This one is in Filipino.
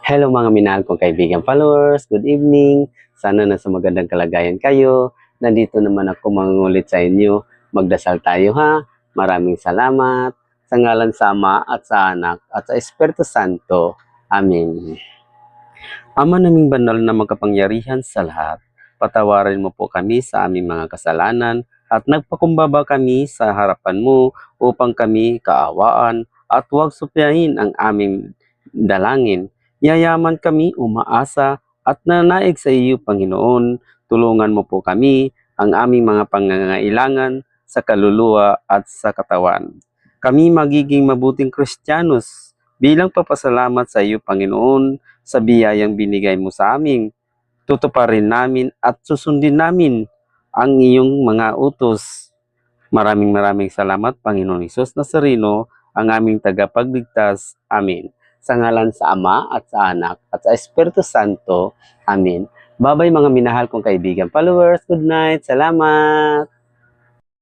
Hello mga minahal kong kaibigan followers, good evening. Sana nasa magandang kalagayan kayo. Nandito naman ako mangungulit sa inyo. Magdasal tayo ha. Maraming salamat. Sa ngalan sa Ama at sa Anak at sa Espiritu Santo. Amen. Ama naming banal na magkapangyarihan sa lahat, patawarin mo po kami sa aming mga kasalanan at nagpakumbaba kami sa harapan mo upang kami kaawaan at huwag supyahin ang aming dalangin. Yayaman kami umaasa at nanaig sa iyo, Panginoon. Tulungan mo po kami ang aming mga pangangailangan sa kaluluwa at sa katawan. Kami magiging mabuting Kristiyanos bilang papasalamat sa iyo, Panginoon, sa biyayang binigay mo sa amin. Tutuparin namin at susundin namin ang iyong mga utos. Maraming salamat, Panginoon Hesus Nazareno, ang aming tagapagligtas. Amen. Sa ngalan sa Ama at sa Anak at sa Espiritu Santo. Amen. Babay mga minahal kong kaibigan followers. Good night. Salamat.